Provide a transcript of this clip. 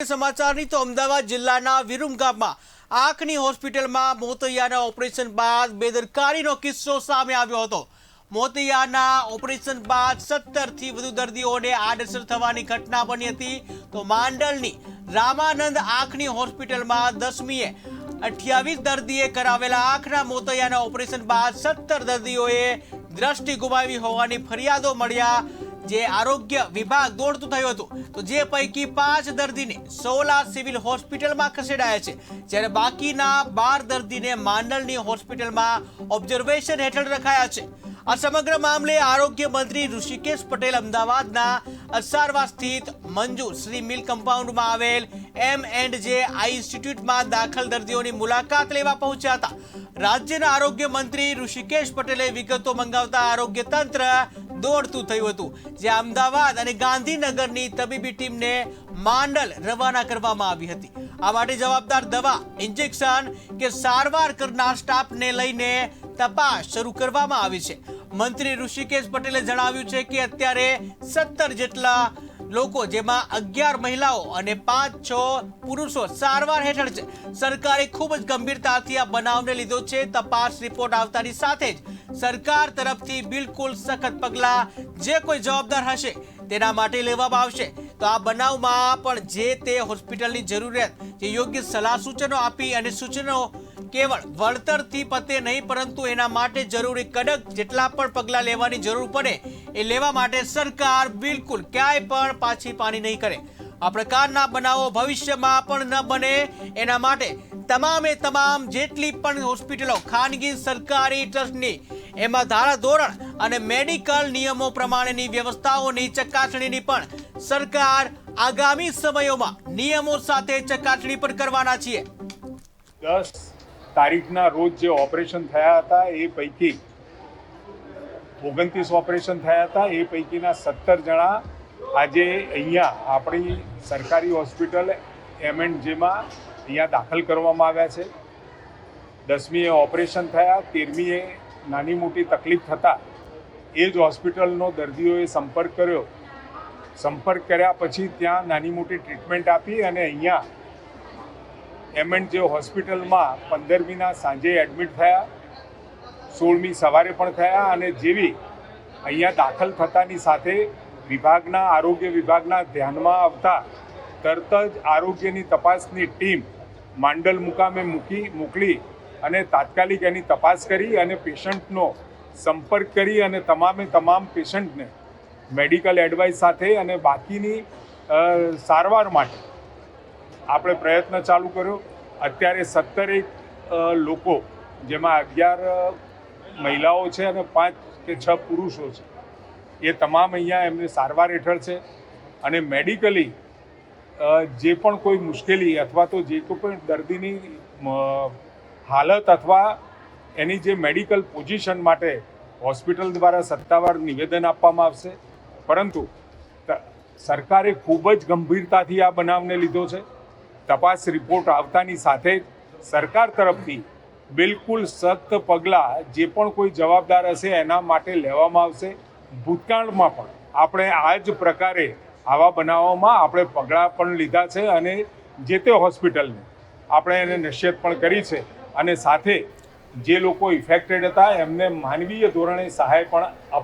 સમાચારની તો અમદાવાદ જિલ્લાના વિરુમ ગામમાં આંખની હોસ્પિટલમાં મોતિયાના ઓપરેશન બાદ બેદરકારીનો કિસ્સો સામે આવ્યો હતો। મોતિયાના ઓપરેશન બાદ 17 થી વધુ દર્દીઓને આડઅસર થવાની ઘટના બની હતી। તો માંડલની રામાનંદ આંખની હોસ્પિટલમાં 10મીએ 28 દર્દીએ કરાવેલા આંખના મોતિયાના ઓપરેશન બાદ 17 દર્દીઓએ દ્રષ્ટિ ગુમાવી હોવાની ફરિયાદો મળ્યા, જે આરોગ્ય વિભાગ દોડતું થયું હતું। તો જે પૈકી 5 દર્દીને સોલા સિવિલ હોસ્પિટલમાં ખસેડાયા છે, જ્યારે બાકીના 12 દર્દીને માંડલની હોસ્પિટલમાં ઓબ્ઝર્વેશન હેઠળ રખાયા છે। આ સમગ્ર મામલે આરોગ્ય મંત્રી ઋષિકેશ પટેલ અમદાવાદના અસારવા સ્થિત મંજૂર શ્રી મિલ કમ્પાઉન્ડમાં આવેલ M&J આઈ ઇન્સ્ટિટ્યૂટમાં દાખલ દર્દીઓની મુલાકાત લેવા પહોંચ્યા હતા। રાજ્યના આરોગ્ય મંત્રી ઋષિકેશ પટેલે વિગતો મંગાવતા આરોગ્ય તંત્ર દોડતું થયું હતું, જે અમદાવાદ અને ગાંધીનગરની તબીબી ટીમને માંડલ રવાના કરવામાં આવી હતી। આ માટે જવાબદાર દવા, ઇન્જેક્શન કે સારવાર કરનાર સ્ટાફને લઈને તપાસ શરૂ કરવામાં આવી છે। મંત્રી ઋષિકેશ પટેલે જણાવ્યું છે કે અત્યારે 17 જેટલા લોકો, જેમાં 11 મહિલાઓ અને 5-6 પુરુષો સારવાર હેઠળ છે। સરકારે ખૂબ જ ગંભીરતાથી આ બનાવને લીધો છે। તપાસ રિપોર્ટ આવતાની સાથે જ સરકાર તરફથી બિલકુલ સખત પગલાં જે કોઈ જવાબદાર હશે તેના માટે લેવામાં આવશે। તો આ બનાવમાં પણ જે તે હોસ્પિટલની જરૂરિયાત, જે યોગ્ય સલાહ સૂચનો આપી અને સૂચનો કેવળ વળતરથી પતે નહીં, પરંતુ એના માટે જરૂરી કડક જેટલા પણ પગલાં લેવાની જરૂર પડે એ લેવા માટે સરકાર બિલકુલ ક્યાંય પણ પાછી પાની નહીં કરે। આ પ્રકારના બનાવો ભવિષ્યમાં પણ ન બને એના માટે તમામે તમામ જેટલી પણ હોસ્પિટલો, ખાનગી સરકારી ટ્રસ્ટની, એમાં ધારાધોરણ અને મેડિકલ નિયમો પ્રમાણેની વ્યવસ્થાઓની ચકાસણીની પણ સરકાર આગામી સમયોમાં નિયમો સાથે ચકાસણી પણ કરવાના છીએ। 10 તારીખના રોજ જે ઓપરેશન થયા હતા એ પૈકી 29 ઓપરેશન થયા હતા। એ પૈકીના 17 જણા આજે અહીંયા આપણી સરકારી હોસ્પિટલ M&Jમાં અહીંયા દાખલ કરવામાં આવ્યા છે। 10મીએ ઓપરેશન થયા, 13મીએ નાની મોટી તકલીફ થતાં એ જ હોસ્પિટલનો દર્દીઓએ સંપર્ક કર્યો। સંપર્ક કર્યા પછી ત્યાં નાની મોટી ટ્રીટમેન્ટ આપી અને અહીંયા M&J હોસ્પિટલમાં 15મીના સાંજે એડમિટ થયા, 16મી સવારે પણ થયા। અને જેવી અહીંયા દાખલ થતાની સાથે વિભાગના, આરોગ્ય વિભાગના ધ્યાનમાં આવતા તરત જ આરોગ્યની તપાસની ટીમ માંડલ મુકામે મોકલી અને તાત્કાલિક એની તપાસ કરી અને પેશન્ટનો સંપર્ક કરી અને તમામ પેશન્ટને મેડિકલ એડવાઇસ સાથે અને બાકીની સારવાર માટે આપણે પ્રયત્ન ચાલુ કર્યો। અત્યારે 17 લોકો, જેમાં 11 મહિલાઓ છે અને 5 કે 6 પુરુષો છે, એ તમામ અહીંયા એમને સારવાર હેઠળ છે। અને મેડિકલી જે પણ કોઈ મુશ્કેલી અથવા તો જે કોઈ પણ દર્દીની હાલત અથવા એની જે મેડિકલ પોઝિશન માટે હોસ્પિટલ દ્વારા સત્તાવાર નિવેદન આપવામાં આવશે। પરંતુ સરકારે ખૂબ જ ગંભીરતાથી આ બનાવને લીધો છે। તપાસ રિપોર્ટ આવતાની સાથે જ સરકાર તરફથી બિલકુલ સખ્ત પગલાં જે પણ કોઈ જવાબદાર હશે એના માટે લેવામાં આવશે। ભૂતકાળમાં પણ આપણે આ જ પ્રકારે આવા બનાવોમાં આપણે પગલાં પણ લીધા છે અને જે તે હોસ્પિટલને આપણે એને નશ્યત પણ કરી છે અને સાથે જે લોકો ઇફેક્ટેડ હતા એમને માનવીય ધોરણે સહાય પણ